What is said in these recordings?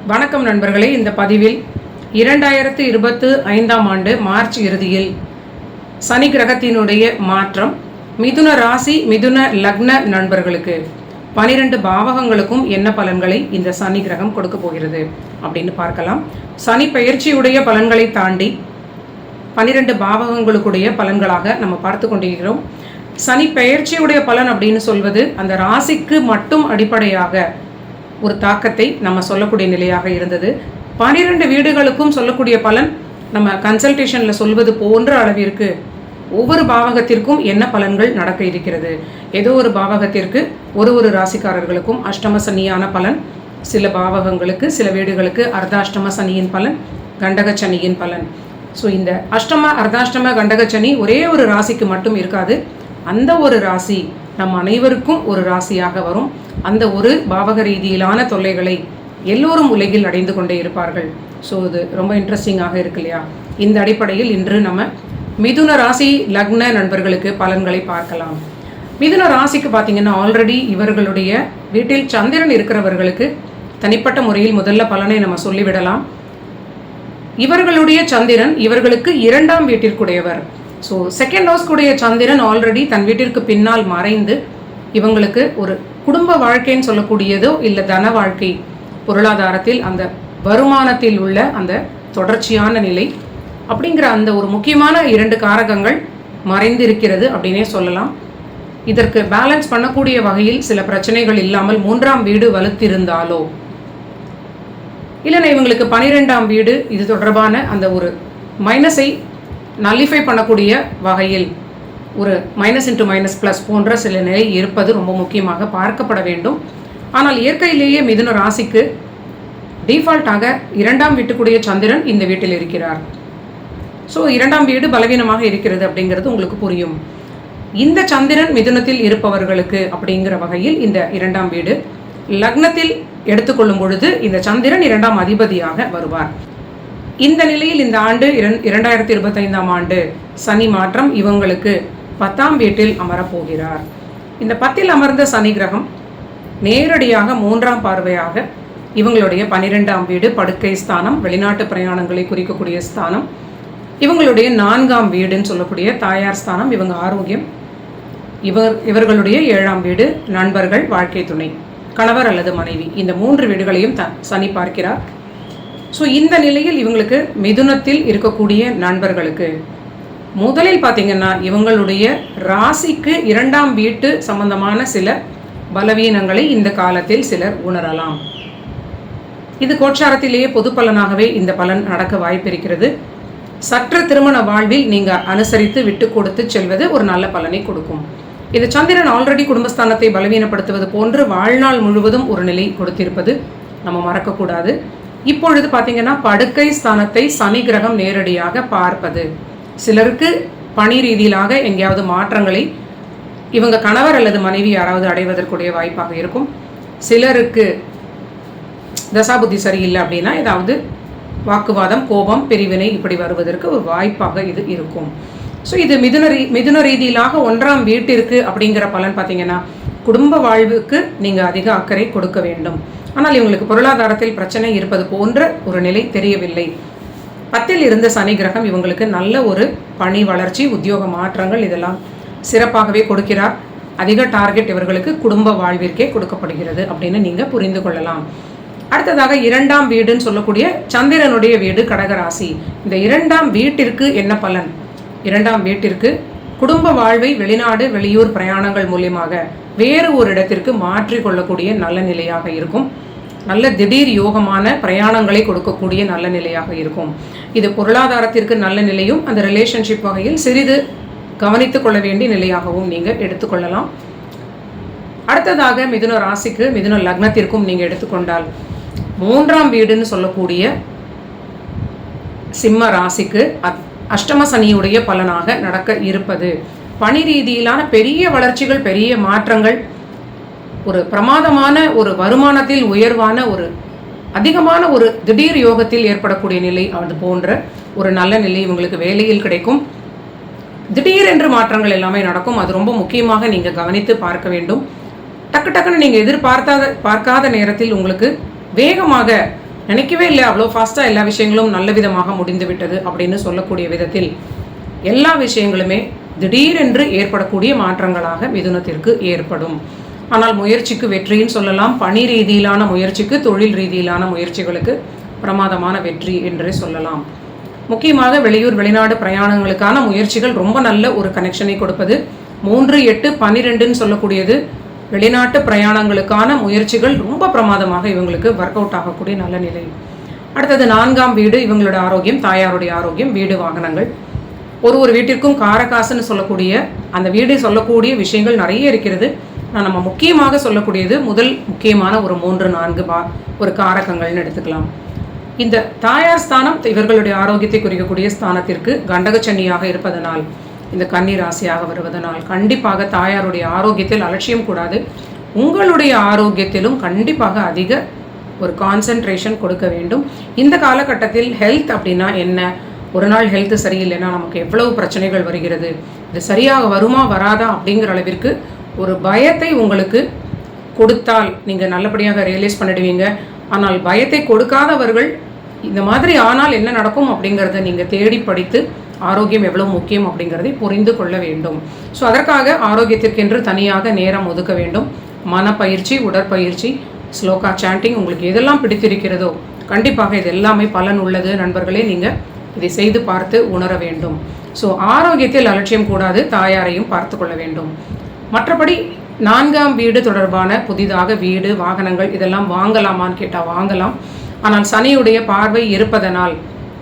வணக்கம் நண்பர்களே. இந்த பதிவில் 2025ஆம் ஆண்டு மார்ச் இறுதியில் சனி கிரகத்தினுடைய மாற்றம் மிதுன ராசி மிதுன லக்ன நண்பர்களுக்கு 12 பாவகங்களுக்கும் என்ன பலன்களை இந்த சனி கிரகம் கொடுக்க போகிறது அப்படின்னு பார்க்கலாம். சனி பெயர்ச்சியுடைய பலன்களை தாண்டி 12 பாவகங்களுக்குடைய பலன்களாக நம்ம பார்த்து கொண்டிருக்கிறோம். சனி பெயர்ச்சியுடைய பலன் அப்படின்னு சொல்வது அந்த ராசிக்கு மட்டும் அடிப்படையாக ஒரு தாக்கத்தை நம்ம சொல்லக்கூடிய நிலையாக இருந்தது. 12 வீடுகளுக்கும் சொல்லக்கூடிய பலன் நம்ம கன்சல்டேஷனில் சொல்வது போன்ற அளவிற்கு ஒவ்வொரு பாவகத்திற்கும் என்ன பலன்கள் நடக்க இருக்கிறது. ஏதோ ஒரு பாவகத்திற்கு ஒரு ராசிக்காரர்களுக்கும் அஷ்டம சனியான பலன், சில பாவகங்களுக்கு சில வீடுகளுக்கு அர்த்தாஷ்டம சனியின் பலன், கண்டக சனியின் பலன். ஸோ இந்த அஷ்டம அர்த்தாஷ்டம கண்டக சனி ஒரே ஒரு ராசிக்கு மட்டும் இருக்காது. அந்த ஒரு ராசி நம் அனைவருக்கும் ஒரு ராசியாக வரும். அந்த ஒரு பாவக ரீதியிலான தொல்லைகளை எல்லோரும் உலகில் அடைந்து கொண்டே இருப்பார்கள். ஸோ இது ரொம்ப இன்ட்ரெஸ்டிங்காக இருக்கு இல்லையா? இந்த அடிப்படையில் இன்று நம்ம மிதுன ராசி லக்ன நண்பர்களுக்கு பலன்களை பார்க்கலாம். மிதுன ராசிக்கு பார்த்தீங்கன்னா ஆல்ரெடி இவர்களுடைய வீட்டில் சந்திரன் இருக்கிறவர்களுக்கு தனிப்பட்ட முறையில் முதல்ல பலனை நம்ம சொல்லிவிடலாம். இவர்களுடைய சந்திரன் இவர்களுக்கு 2ஆம் வீட்டிற்குடையவர். ஸோ செகண்ட் ஹவுஸ்க்குடைய சந்திரன் ஆல்ரெடி தன் வீட்டிற்கு பின்னால் மறைந்து இவங்களுக்கு ஒரு குடும்ப வாழ்க்கைன்னு சொல்லக்கூடியதோ இல்லை தன வாழ்க்கை, பொருளாதாரத்தில் அந்த வருமானத்தில் உள்ள அந்த தொடர்ச்சியான நிலை அப்படிங்கிற அந்த ஒரு முக்கியமான 2 காரகங்கள் மறைந்து இருக்கிறது அப்படின்னே சொல்லலாம். இதற்கு பேலன்ஸ் பண்ணக்கூடிய வகையில் சில பிரச்சனைகள் இல்லாமல் 3ஆம் வீடு வலுத்திருந்தாலோ இல்லைன்னா இவங்களுக்கு 12ஆம் வீடு இது தொடர்பான அந்த ஒரு மைனஸை நல்லிஃபை பண்ணக்கூடிய வகையில் ஒரு மைனஸ் இன்ட்டு மைனஸ் ப்ளஸ் போன்ற சில நிலை இருப்பது ரொம்ப முக்கியமாக பார்க்கப்பட வேண்டும். ஆனால் இயற்கையிலேயே மிதுன ராசிக்கு டிஃபால்ட்டாக 2ஆம் வீட்டுக்குடைய சந்திரன் இந்த வீட்டில் இருக்கிறார். ஸோ 2ஆம் வீடு பலவீனமாக இருக்கிறது அப்படிங்கிறது உங்களுக்கு புரியும். இந்த சந்திரன் மிதுனத்தில் இருப்பவர்களுக்கு அப்படிங்கிற வகையில் இந்த 2ஆம் வீடு லக்னத்தில் எடுத்துக்கொள்ளும் பொழுது இந்த சந்திரன் 2ஆம் அதிபதியாக வருவார். இந்த நிலையில் இந்த ஆண்டு 2025ஆம் ஆண்டு சனி மாற்றம் இவங்களுக்கு 10ஆம் வீட்டில் அமரப்போகிறார். இந்த 10இல் அமர்ந்த சனி கிரகம் நேரடியாக 3ஆம் பார்வையாக இவங்களுடைய 12ஆம் வீடு படுக்கை ஸ்தானம், வெளிநாட்டு பிரயாணங்களை குறிக்கக்கூடிய ஸ்தானம், இவங்களுடைய 4ஆம் வீடுன்னு சொல்லக்கூடிய தாயார் ஸ்தானம், இவங்க ஆரோக்கியம், இவர்களுடைய 7ஆம் வீடு நண்பர்கள், வாழ்க்கை துணை, கணவர் அல்லது மனைவி, இந்த 3 வீடுகளையும் சனி பார்க்கிறார். ஸோ இந்த நிலையில் இவங்களுக்கு மிதுனத்தில் இருக்கக்கூடிய நண்பர்களுக்கு முதலில் பார்த்தீங்கன்னா இவங்களுடைய ராசிக்கு 2ஆம் வீட்டு சம்பந்தமான சில பலவீனங்களை இந்த காலத்தில் சிலர் உணரலாம். இது கோட்சாரத்திலேயே பொது பலனாகவே இந்த பலன் நடக்க வாய்ப்பிருக்கிறது. சற்று திருமண வாழ்வில் நீங்கள் அனுசரித்து விட்டு கொடுத்து செல்வது ஒரு நல்ல பலனை கொடுக்கும். இது சந்திரன் ஆல்ரெடி குடும்பஸ்தானத்தை பலவீனப்படுத்துவது போன்று வாழ்நாள் முழுவதும் ஒரு நிலை கொடுத்திருப்பது நம்ம மறக்கக்கூடாது. இப்பொழுது பார்த்தீங்கன்னா படுக்கை ஸ்தானத்தை சனி கிரகம் நேரடியாக பார்ப்பது சிலருக்கு பணி ரீதியிலாக எங்கேயாவது மாற்றங்களை இவங்க கணவர் அல்லது மனைவி யாராவது அடைவதற்குடைய வாய்ப்பாக இருக்கும். சிலருக்கு தசாபுத்தி சரியில்லை அப்படின்னா ஏதாவது வாக்குவாதம், கோபம், பிரிவினை இப்படி வருவதற்கு ஒரு வாய்ப்பாக இது இருக்கும். ஸோ இது மிதுன ரீதியிலாக 1ஆம் வீட்டிற்கு அப்படிங்கிற பலன் பார்த்தீங்கன்னா குடும்ப வாழ்வுக்கு நீங்கள் அதிக அக்கறை கொடுக்க வேண்டும். ஆனால் இவங்களுக்கு பொருளாதாரத்தில் பிரச்சனை இருப்பது போன்ற ஒரு நிலை தெரியவில்லை. 10இல் இருந்த சனி கிரகம் இவங்களுக்கு நல்ல ஒரு பணி வளர்ச்சி, உத்தியோக மாற்றங்கள் இதெல்லாம் சிறப்பாகவே கொடுக்கிறார். அதிக டார்கெட் இவர்களுக்கு குடும்ப வாழ்விற்கே கொடுக்கப்படுகிறது அப்படின்னு நீங்கள் புரிந்து கொள்ளலாம். அடுத்ததாக 2ஆம் வீடுன்னு சொல்லக்கூடிய சந்திரனுடைய வீடு கடகராசி. இந்த 2ஆம் வீட்டிற்கு என்ன பலன்? 2ஆம் வீட்டிற்கு குடும்ப வாழ்வை வெளிநாடு வெளியூர் பிரயாணங்கள் மூலியமாக வேறு ஒரு இடத்திற்கு மாற்றிக்கொள்ளக்கூடிய நல்ல நிலையாக இருக்கும். நல்ல திடீர் யோகமான பிரயாணங்களை கொடுக்கக்கூடிய நல்ல நிலையாக இருக்கும். இது பொருளாதாரத்திற்கு நல்ல நிலையும் அந்த ரிலேஷன்ஷிப் வகையில் சிறிது கவனித்து கொள்ள வேண்டிய நிலையாகவும் நீங்கள் எடுத்துக்கொள்ளலாம். அடுத்ததாக மிதுன ராசிக்கு மிதுன லக்னத்திற்கும் நீங்கள் எடுத்துக்கொண்டால் 3ஆம் வீடுன்னு சொல்லக்கூடிய சிம்ம ராசிக்கு அஷ்டம சனியுடைய பலனாக நடக்க இருப்பது பணி ரீதியிலான பெரிய வளர்ச்சிகள், பெரிய மாற்றங்கள், ஒரு பிரமாதமான ஒரு வருமானத்தில் உயர்வான ஒரு அதிகமான ஒரு திடீர் யோகத்தில் ஏற்படக்கூடிய நிலை, அது போன்ற ஒரு நல்ல நிலை இவங்களுக்கு வேலையில் கிடைக்கும். திடீரென்று மாற்றங்கள் எல்லாமே நடக்கும். அது ரொம்ப முக்கியமாக நீங்கள் கவனித்து பார்க்க வேண்டும். டக்குன்னு நீங்கள் பார்க்காத நேரத்தில் உங்களுக்கு வேகமாக நினைக்கவே இல்லை அவ்வளோ ஃபாஸ்ட்டாக எல்லா விஷயங்களும் நல்ல விதமாக முடிந்து விட்டது அப்படின்னு சொல்லக்கூடிய விதத்தில் எல்லா விஷயங்களுமே திடீரென்று ஏற்படக்கூடிய மாற்றங்களாக மிதுனத்திற்கு ஏற்படும். ஆனால் முயற்சிக்கு வெற்றின்னு சொல்லலாம். பணி ரீதியிலான முயற்சிக்கு, தொழில் ரீதியிலான முயற்சிகளுக்கு பிரமாதமான வெற்றி என்றே சொல்லலாம். முக்கியமாக வெளியூர் வெளிநாடு பிரயாணங்களுக்கான முயற்சிகள் ரொம்ப நல்ல ஒரு கனெக்ஷனை கொடுப்பது. 3, 8, 12ன்னு சொல்லக்கூடியது வெளிநாட்டு பிரயாணங்களுக்கான முயற்சிகள் ரொம்ப பிரமாதமாக இவங்களுக்கு ஒர்க் அவுட் ஆகக்கூடிய நல்ல நிலை. அடுத்தது 4ஆம் வீடு, இவங்களோட ஆரோக்கியம், தாயாருடைய ஆரோக்கியம், வீடு வாகனங்கள். ஒரு வீட்டிற்கும் காரகாசுன்னு சொல்லக்கூடிய அந்த வீடு சொல்லக்கூடிய விஷயங்கள் நிறைய இருக்கிறது. நம்ம முக்கியமாக சொல்லக்கூடியது முதல் முக்கியமான ஒரு 3, 4 ஒரு காரகங்கள்னு எடுத்துக்கலாம். இந்த தாயார் ஸ்தானம் இவர்களுடைய ஆரோக்கியத்தை குறிக்கக்கூடிய ஸ்தானத்திற்கு கண்டகச்சன்னியாக இருப்பதனால், இந்த கன்னி ராசியாக வருவதனால் கண்டிப்பாக தாயாருடைய ஆரோக்கியத்தில் அலட்சியம் கூடாது. உங்களுடைய ஆரோக்கியத்திலும் கண்டிப்பாக அதிக ஒரு கான்சன்ட்ரேஷன் கொடுக்க வேண்டும். இந்த காலகட்டத்தில் ஹெல்த் அப்படின்னா என்ன, ஒரு நாள் ஹெல்த் சரியில்லைன்னா நமக்கு எவ்வளவு பிரச்சனைகள் வருகிறது, இது சரியாக வருமா வராதா அப்படிங்கிற அளவிற்கு ஒரு பயத்தை உங்களுக்கு கொடுத்தால் நீங்கள் நல்லபடியாக ரியலைஸ் பண்ணிடுவீங்க. ஆனால் பயத்தை கொடுக்காதவர்கள் இந்த மாதிரி ஆனால் என்ன நடக்கும் அப்படிங்கிறத நீங்கள் தேடி படித்து ஆரோக்கியம் எவ்வளவு முக்கியம் அப்படிங்கிறதை புரிந்து கொள்ள வேண்டும். ஸோ அதற்காக ஆரோக்கியத்திற்கென்று தனியாக நேரம் ஒதுக்க வேண்டும். மனப்பயிற்சி, உடற்பயிற்சி, ஸ்லோகா சாண்டிங், உங்களுக்கு எதெல்லாம் பிடித்திருக்கிறதோ கண்டிப்பாக இது எல்லாமே பலன் உள்ளது நண்பர்களே. நீங்கள் இதை செய்து பார்த்து உணர வேண்டும். ஸோ ஆரோக்கியத்தில் அலட்சியம் கூடாது, தாயாரையும் பார்த்து கொள்ள வேண்டும். மற்றபடி 4ஆம் வீடு தொடர்பான புதிதாக வீடு வாகனங்கள் இதெல்லாம் வாங்கலாமான்னு கேட்டால் வாங்கலாம். ஆனால் சனியுடைய பார்வை இருப்பதனால்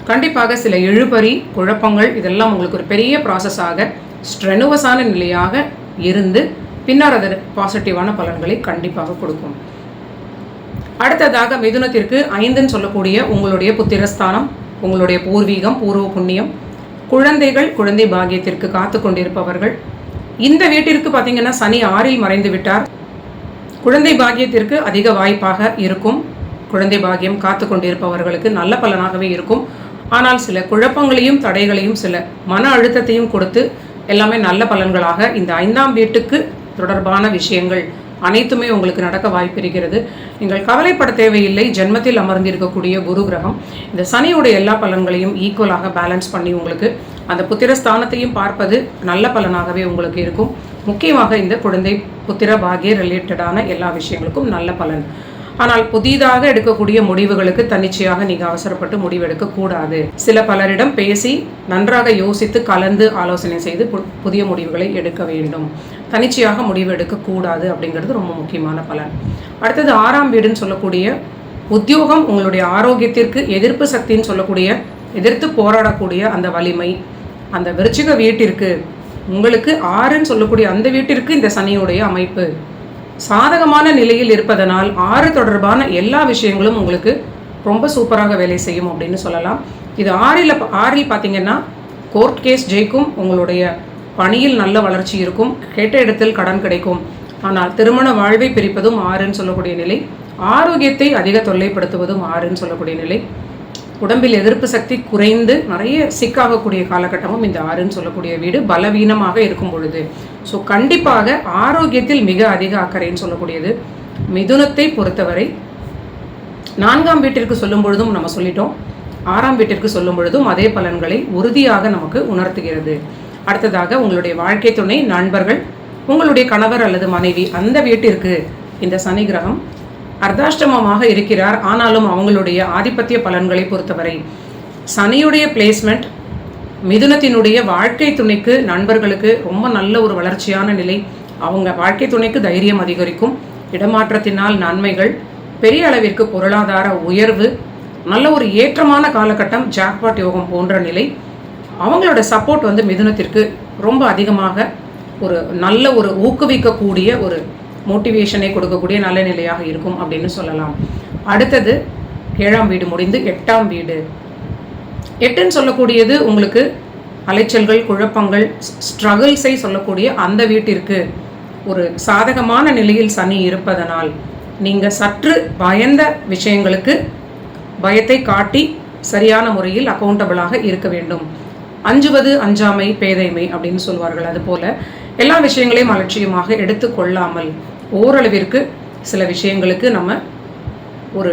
கண்டிப்பாக சில இழுபறி குழப்பங்கள் இதெல்லாம் உங்களுக்கு ஒரு பெரிய ப்ராசஸாக ஸ்ட்ரெனுவஸான நிலையாக இருந்து பின்னர் அது பாசிட்டிவான பலன்களை கண்டிப்பாக கொடுக்கும். அடுத்ததாக மிதுனத்திற்கு 5ன்னு சொல்லக்கூடிய உங்களுடைய புத்திரஸ்தானம், உங்களுடைய பூர்வீகம், பூர்வ புண்ணியம், குழந்தைகள், குழந்தை பாக்கியத்திற்கு காத்து கொண்டிருப்பவர்கள். இந்த வீட்டிற்கு பார்த்தீங்கன்னா சனி 6ல் மறைந்து விட்டார். குழந்தை பாக்கியத்திற்கு அதிக வாய்ப்பாக இருக்கும். குழந்தை பாக்கியம் காத்து கொண்டிருப்பவர்களுக்கு நல்ல பலனாகவே இருக்கும். ஆனால் சில குழப்பங்களையும் தடைகளையும் சில மன அழுத்தத்தையும் கொடுத்து எல்லாமே நல்ல பலன்களாக இந்த 5ஆம் வீட்டுக்கு தொடர்பான விஷயங்கள் அனைத்துமே உங்களுக்கு நடக்க வாய்ப்பு இருக்கிறது. நீங்கள் கவலைப்பட தேவையில்லை. ஜென்மத்தில் அமர்ந்திருக்கக்கூடிய குரு கிரகம் இந்த சனியுடைய எல்லா பலன்களையும் ஈக்குவலாக பேலன்ஸ் பண்ணி உங்களுக்கு அந்த புத்திரஸ்தானத்தையும் பார்ப்பது நல்ல பலனாகவே உங்களுக்கு இருக்கும். முக்கியமாக இந்த குழந்தை புத்திர பாகிய ரிலேட்டடான எல்லா விஷயங்களுக்கும் நல்ல பலன். ஆனால் புதிதாக எடுக்கக்கூடிய முடிவுகளுக்கு தன்னிச்சையாக நீங்கள் அவசரப்பட்டு முடிவெடுக்கக்கூடாது. சில பலரிடம் பேசி நன்றாக யோசித்து கலந்து ஆலோசனை செய்து புதிய முடிவுகளை எடுக்க வேண்டும். தனிச்சையாக முடிவு எடுக்கக்கூடாது அப்படிங்கிறது ரொம்ப முக்கியமான பலன். அடுத்தது 6ஆம் வீடுன்னு சொல்லக்கூடிய உத்தியோகம், உங்களுடைய ஆரோக்கியத்திற்கு எதிர்ப்பு சக்தின்னு சொல்லக்கூடிய எதிர்த்து போராடக்கூடிய அந்த வலிமை, அந்த விருச்சிக வீட்டிற்கு உங்களுக்கு 6ன்னு சொல்லக்கூடிய அந்த வீட்டிற்கு இந்த சனியுடைய அமைப்பு சாதகமான நிலையில் இருப்பதனால் 6 தொடர்பான எல்லா விஷயங்களும் உங்களுக்கு ரொம்ப சூப்பராக வேலை செய்யும் அப்படின்னு சொல்லலாம். இது 6ல் பார்த்தீங்கன்னா கோர்ட் கேஸ் ஜெயிக்கும், உங்களுடைய பணியில் நல்ல வளர்ச்சி இருக்கும், கேட்ட இடத்தில் கடன் கிடைக்கும். ஆனால் திருமண வாழ்வை பிரிப்பதும் 6ன்னு சொல்லக்கூடிய நிலை, ஆரோக்கியத்தை அதிக தொல்லைப்படுத்துவதும் 6ன்னு சொல்லக்கூடிய நிலை, உடம்பில் எதிர்ப்பு சக்தி குறைந்து நிறைய சிக்காகக்கூடிய காலகட்டமும் இந்த 6ன்னு சொல்லக்கூடிய வீடு பலவீனமாக இருக்கும் பொழுது. ஸோ கண்டிப்பாக ஆரோக்கியத்தில் மிக அதிக அக்கறைன்னு சொல்லக்கூடியது. மிதுனத்தை பொறுத்தவரை 4ஆம் வீட்டிற்கு சொல்லும் பொழுதும் நம்ம சொல்லிட்டோம், 6ஆம் வீட்டிற்கு சொல்லும் பொழுதும் அதே பலன்களை உறுதியாக நமக்கு உணர்த்துகிறது. அடுத்ததாக உங்களுடைய வாழ்க்கை துணை, நண்பர்கள், உங்களுடைய கணவர் அல்லது மனைவி, அந்த வீட்டிற்கு இந்த சனி கிரகம் அர்த்தாஷ்டமமாக இருக்கிறார். ஆனாலும் அவங்களுடைய ஆதிபத்திய பலன்களை பொறுத்தவரை சனியுடைய பிளேஸ்மெண்ட் மிதுனத்தினுடைய வாழ்க்கை துணைக்கு, நண்பர்களுக்கு ரொம்ப நல்ல ஒரு வளர்ச்சியான நிலை. அவங்க வாழ்க்கை துணைக்கு தைரியம் அதிகரிக்கும், இடமாற்றத்தினால் நன்மைகள், பெரிய அளவிற்கு பொருளாதார உயர்வு, நல்ல ஒரு ஏற்றமான காலகட்டம், ஜாக்பாட் யோகம் போன்ற நிலை. அவங்களோட சப்போர்ட் மிதுனத்திற்கு ரொம்ப அதிகமாக ஒரு நல்ல ஒரு ஊக்குவிக்கக்கூடிய ஒரு மோட்டிவேஷனை கொடுக்கக்கூடிய நல்ல நிலையாக இருக்கும் அப்படின்னு சொல்லலாம். அடுத்தது 7ஆம் வீடு முடிந்து 8ஆம் வீடு. 8ன்னு சொல்லக்கூடியது உங்களுக்கு அலைச்சல்கள், குழப்பங்கள், ஸ்ட்ரகிள்ஸை சொல்லக்கூடிய அந்த வீட்டிற்கு ஒரு சாதகமான நிலையில் சனி இருப்பதனால் நீங்கள் சற்று பயந்த விஷயங்களுக்கு பயத்தை காட்டி சரியான முறையில் அக்கௌண்டபிளாக இருக்க வேண்டும். அஞ்சுவது அஞ்சாமை பேதைமை அப்படின்னு சொல்வார்கள். அதுபோல் எல்லா விஷயங்களையும் அலட்சியமாக எடுத்து கொள்ளாமல் ஓரளவிற்கு சில விஷயங்களுக்கு நம்ம ஒரு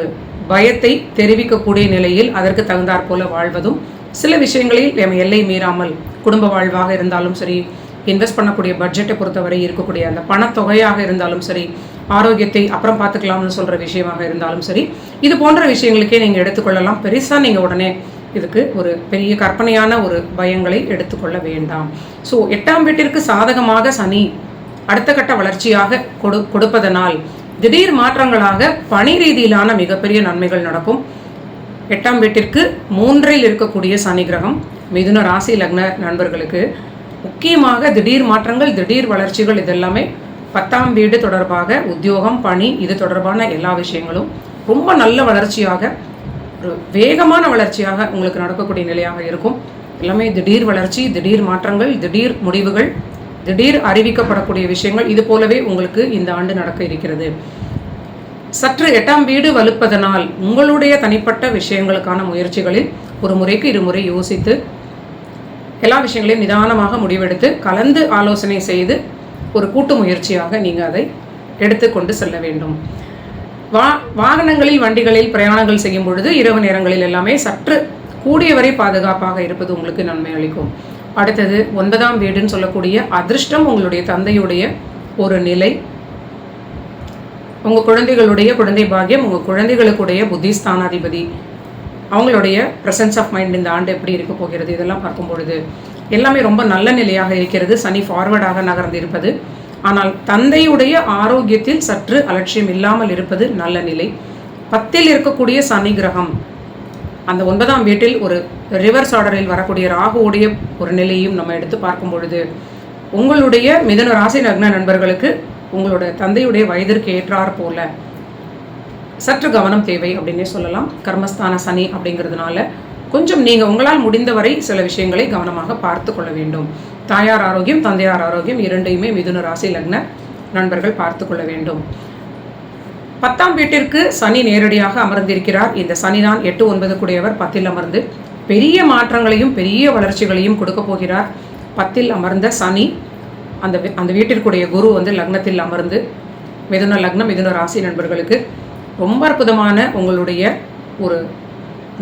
பயத்தை தெரிவிக்கக்கூடிய நிலையில் அதற்கு தகுந்தாற் போல வாழ்வதும், சில விஷயங்களில் நம்ம எல்லை மீறாமல் குடும்ப வாழ்வாக இருந்தாலும் சரி, இன்வெஸ்ட் பண்ணக்கூடிய பட்ஜெட்டை பொறுத்தவரை இருக்கக்கூடிய அந்த பணத்தொகையாக இருந்தாலும் சரி, ஆரோக்கியத்தை அப்புறம் பார்த்துக்கலாம்னு சொல்கிற விஷயமாக இருந்தாலும் சரி, இது போன்ற விஷயங்களுக்கே நீங்கள் எடுத்துக்கொள்ளலாம். பெருசாக நீங்கள் உடனே இதுக்கு ஒரு பெரிய கற்பனையான ஒரு பயங்களை எடுத்துக்கொள்ள வேண்டாம். ஸோ 8ஆம் வீட்டிற்கு சாதகமாக சனி அடுத்த கட்ட வளர்ச்சியாக கொடுப்பதனால் திடீர் மாற்றங்களாக பணி ரீதியிலான மிகப்பெரிய நன்மைகள் நடக்கும். 8ஆம் வீட்டிற்கு 3இல் இருக்கக்கூடிய சனி கிரகம் மிதுன ராசி லக்ன நண்பர்களுக்கு முக்கியமாக திடீர் மாற்றங்கள், திடீர் வளர்ச்சிகள், இதெல்லாமே 10ஆம் வீடு தொடர்பாக உத்தியோகம், பணி, இது தொடர்பான எல்லா விஷயங்களும் ரொம்ப நல்ல வளர்ச்சியாக, ஒரு வேகமான வளர்ச்சியாக உங்களுக்கு நடக்கக்கூடிய நிலையாக இருக்கும். எல்லாமே திடீர் வளர்ச்சி, திடீர் மாற்றங்கள், திடீர் முடிவுகள், திடீர் அறிவிக்கப்படக்கூடிய விஷயங்கள், இது போலவே உங்களுக்கு இந்த ஆண்டு நடக்க இருக்கிறது. சற்று 8ஆம் வீடு வலுப்பதனால் உங்களுடைய தனிப்பட்ட விஷயங்களுக்கான முயற்சிகளில் ஒரு முறைக்கு இருமுறை யோசித்து எல்லா விஷயங்களையும் நிதானமாக முடிவெடுத்து கலந்து ஆலோசனை செய்து ஒரு கூட்டு முயற்சியாக நீங்கள் அதை எடுத்துக்கொண்டு செல்ல வேண்டும். வாகனங்களில், வண்டிகளில் பிரயாணங்கள் செய்யும் பொழுது இரவு நேரங்களில் எல்லாமே சற்று கூடியவரை பாதுகாப்பாக இருப்பது உங்களுக்கு நன்மை அளிக்கும். அடுத்தது 9ஆம் வீடுன்னு சொல்லக்கூடிய அதிர்ஷ்டம், உங்களுடைய தந்தையுடைய ஒரு நிலை, உங்கள் குழந்தைகளுடைய குழந்தை பாக்கியம், உங்கள் குழந்தைகளுக்குடைய புத்திஸ்தானாதிபதி, அவங்களுடைய ப்ரெசன்ஸ் ஆஃப் மைண்ட் இந்த ஆண்டு எப்படி இருக்க போகிறது, இதெல்லாம் பார்க்கும் பொழுது எல்லாமே ரொம்ப நல்ல நிலையாக இருக்கிறது. சனி ஃபார்வர்டாக நகர்ந்து இருப்பது, ஆனால் தந்தையுடைய ஆரோக்கியத்தில் சற்று அலட்சியம் இல்லாமல் இருப்பது நல்ல நிலை. 10இல் இருக்கக்கூடிய சனி கிரகம் அந்த 9ஆம் வீட்டில் ஒரு ரிவர்ஸ் ஆர்டரில் வரக்கூடிய ராகுவுடைய ஒரு நிலையும் நம்ம எடுத்து பார்க்கும் பொழுது உங்களுடைய மிதுன ராசி லக்ன நண்பர்களுக்கு உங்களோட தந்தையுடைய வயதிற்கு ஏற்றார் போல சற்று கவனம் தேவை அப்படின்னே சொல்லலாம். கர்மஸ்தான சனி அப்படிங்கிறதுனால கொஞ்சம் நீங்கள் உங்களால் முடிந்தவரை சில விஷயங்களை கவனமாக பார்த்து கொள்ள வேண்டும். தாயார் ஆரோக்கியம், தந்தையார் ஆரோக்கியம் இரண்டையுமே மிதுன ராசி லக்ன நண்பர்கள் பார்த்து கொள்ள வேண்டும். 10ஆம் வீட்டிற்கு சனி நேரடியாக அமர்ந்திருக்கிறார். இந்த சனி தான் 8, 9 கூடியவர் 10இல் அமர்ந்து பெரிய மாற்றங்களையும் பெரிய வளர்ச்சிகளையும் கொடுக்க போகிறார். 10இல் அமர்ந்த சனி அந்த வீட்டிற்குடைய குரு லக்னத்தில் அமர்ந்து மிதுன லக்னம், மிதுன ராசி நண்பர்களுக்கு ரொம்ப அற்புதமான உங்களுடைய ஒரு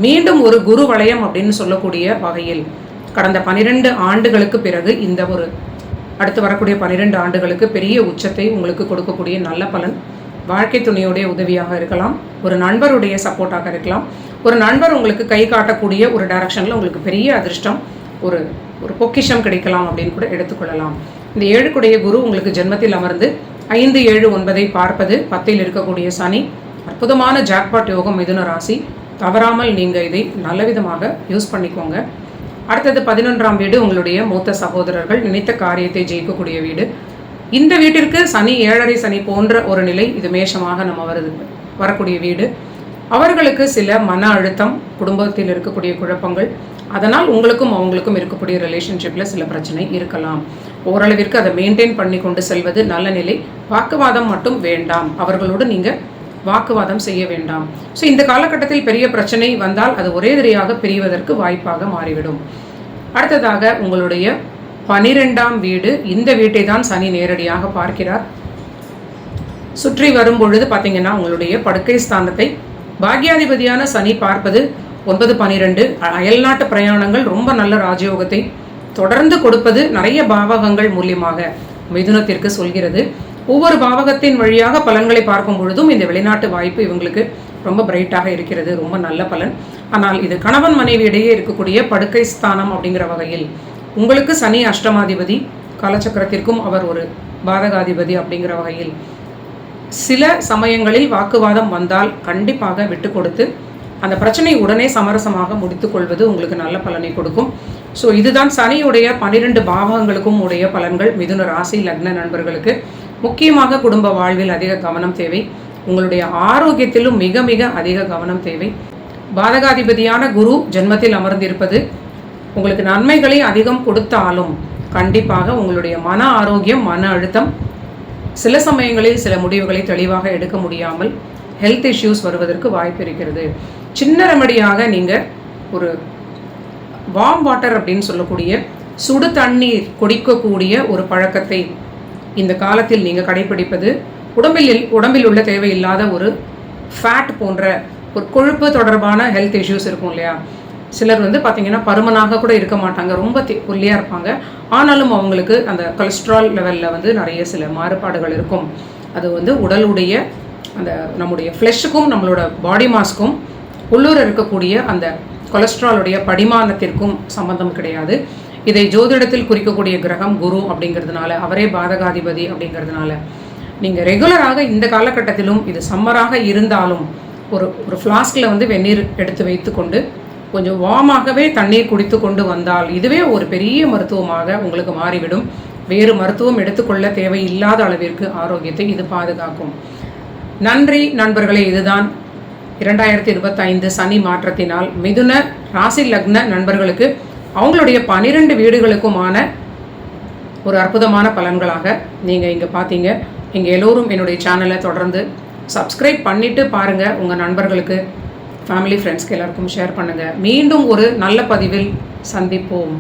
மீண்டும் ஒரு குரு வளையம் அப்படின்னு சொல்லக்கூடிய வகையில் கடந்த 12 ஆண்டுகளுக்கு பிறகு இந்த ஒரு அடுத்து வரக்கூடிய 12 ஆண்டுகளுக்கு பெரிய உச்சத்தை உங்களுக்கு கொடுக்கக்கூடிய நல்ல பலன். வாழ்க்கை துணையுடைய உதவியாக இருக்கலாம், ஒரு நண்பருடைய சப்போர்ட்டாக இருக்கலாம், ஒரு நண்பர் உங்களுக்கு கை காட்டக்கூடிய ஒரு டைரக்ஷனில் உங்களுக்கு பெரிய அதிர்ஷ்டம், ஒரு பொக்கிஷம் கிடைக்கலாம் அப்படின்னு கூட எடுத்துக்கொள்ளலாம். இந்த 7 கூடிய குரு உங்களுக்கு ஜென்மத்தில் அமர்ந்து 5, 7, 9 பார்ப்பது 10இல் இருக்கக்கூடிய சனி அற்புதமான ஜாக்பாட் யோகம் மிதுன ராசி. தவறாமல் நீங்கள் இதை நல்ல விதமாக யூஸ் பண்ணிக்கோங்க. அடுத்தது 11ஆம் வீடு உங்களுடைய மூத்த சகோதரர்கள் நினைத்த காரியத்தை ஜெயிக்கக்கூடிய வீடு. இந்த வீட்டிற்கு சனி 7.5 சனி போன்ற ஒரு நிலை, இது மேஷமாக நம்ம வரக்கூடிய வீடு. அவர்களுக்கு சில மன அழுத்தம், குடும்பத்தில் இருக்கக்கூடிய குழப்பங்கள், அதனால் உங்களுக்கும் அவங்களுக்கும் இருக்கக்கூடிய ரிலேஷன்ஷிப்பில் சில பிரச்சனை இருக்கலாம். ஓரளவிற்கு அதை மெயின்டைன் பண்ணி கொண்டு செல்வது நல்ல நிலை. வாக்குவாதம் மட்டும் வேண்டாம், அவர்களோடு நீங்கள் வாக்குவாதம் செய்ய வேண்டாம். ஸோ இந்த காலகட்டத்தில் பெரிய பிரச்சனை வந்தால் அது ஒரே தரியாக பிரிவதற்கு வாய்ப்பாக மாறிவிடும். அடுத்ததாக உங்களுடைய 12ஆம் வீடு, இந்த வீட்டை தான் சனி நேரடியாக பார்க்கிறார். சுற்றி வரும் பொழுது பார்த்தீங்கன்னா உங்களுடைய படுக்கை ஸ்தானத்தை பாக்யாதிபதியான சனி பார்ப்பது 9, 12 அயல்நாட்டு பிரயாணங்கள் ரொம்ப நல்ல ராஜயோகத்தை தொடர்ந்து கொடுப்பது நிறைய பாவகங்கள் மூலியமாக மிதுனத்திற்கு சொல்கிறது. ஒவ்வொரு பாவகத்தின் வழியாக பலன்களை பார்க்கும் பொழுதும் இந்த வெளிநாட்டு வாய்ப்பு இவங்களுக்கு ரொம்ப பிரைட்டாக இருக்கிறது, ரொம்ப நல்ல பலன். ஆனால் இது கணவன் மனைவி இடையே இருக்கக்கூடிய படுக்கை ஸ்தானம் அப்படிங்கிற வகையில் உங்களுக்கு சனி அஷ்டமாதிபதி, காலச்சக்கரத்திற்கும் அவர் ஒரு பாதகாதிபதி அப்படிங்கிற வகையில் சில சமயங்களில் வாக்குவாதம் வந்தால் கண்டிப்பாக விட்டு கொடுத்து அந்த பிரச்சனை உடனே சமரசமாக முடித்து கொள்வது உங்களுக்கு நல்ல பலனை கொடுக்கும். ஸோ இதுதான் சனியுடைய 12 பாவகங்களுக்கும் உடைய பலன்கள். மிதுன ராசி லக்ன நண்பர்களுக்கு முக்கியமாக குடும்ப வாழ்வில் அதிக கவனம் தேவை, உங்களுடைய ஆரோக்கியத்திலும் மிக மிக அதிக கவனம் தேவை. பாதகாதிபதியான குரு ஜென்மத்தில் அமர்ந்திருப்பது உங்களுக்கு நன்மைகளை அதிகம் கொடுத்தாலும் கண்டிப்பாக உங்களுடைய மன ஆரோக்கியம், மன அழுத்தம், சில சமயங்களில் சில முடிவுகளை தெளிவாக எடுக்க முடியாமல் ஹெல்த் இஷ்யூஸ் வருவதற்கு வாய்ப்பு இருக்கிறது. சின்ன ரெமடியாக நீங்கள் ஒரு வார்ம் வாட்டர் அப்படின்னு சொல்லக்கூடிய சுடு தண்ணீர் குடிக்கக்கூடிய ஒரு பழக்கத்தை இந்த காலத்தில் நீங்கள் கடைபிடிப்பது உடம்பில் உள்ள தேவையில்லாத ஒரு ஃபேட் போன்ற ஒரு கொழுப்பு தொடர்பான ஹெல்த் இஷ்யூஸ் இருக்கும் இல்லையா, சிலர் வந்து பார்த்திங்கன்னா பருமனாக கூட இருக்க மாட்டாங்க, ரொம்ப ஒல்லியாக இருப்பாங்க, ஆனாலும் அவங்களுக்கு அந்த கொலஸ்ட்ரால் லெவலில் வந்து நிறைய சில மாறுபாடுகள் இருக்கும். அது வந்து உடலுடைய அந்த நம்முடைய ஃப்ளெஷ்ஷுக்கும் நம்மளோட பாடி மாஸ்க்கும் உள்ளூர் இருக்கக்கூடிய அந்த கொலஸ்ட்ராலுடைய படிமானத்திற்கும் சம்பந்தம் கிடையாது. இதை ஜோதிடத்தில் குறிக்கக்கூடிய கிரகம் குரு அப்படிங்கிறதுனால, அவரே பாதகாதிபதி அப்படிங்கிறதுனால, நீங்கள் ரெகுலராக இந்த காலகட்டத்திலும் இது சம்மராக இருந்தாலும் ஒரு ஃப்ளாஸ்கில் வந்து வெந்நீர் எடுத்து வைத்து கொண்டு கொஞ்சம் வார்மாகவே தண்ணீர் குடித்து கொண்டு வந்தால் இதுவே ஒரு பெரிய மருத்துவமாக உங்களுக்கு மாறிவிடும். வேறு மருத்துவம் எடுத்துக்கொள்ள தேவையில்லாத அளவிற்கு ஆரோக்கியத்தை இது பாதுகாக்கும். நன்றி நண்பர்களே. இதுதான் 2025 சனி மாற்றத்தினால் மிதுன ராசி லக்ன நண்பர்களுக்கு அவங்களுடைய 12 வீடுகளுக்குமான ஒரு அற்புதமான பலன்களாக நீங்கள் இங்கே பார்த்தீங்க. இங்கே எல்லோரும் என்னுடைய சேனலை தொடர்ந்து சப்ஸ்கிரைப் பண்ணிவிட்டு பாருங்கள். உங்கள் நண்பர்களுக்கு, ஃபேமிலி, ஃப்ரெண்ட்ஸ்க்கு எல்லாருக்கும் ஷேர் பண்ணுங்கள். மீண்டும் ஒரு நல்ல பதிவில் சந்திப்போம்.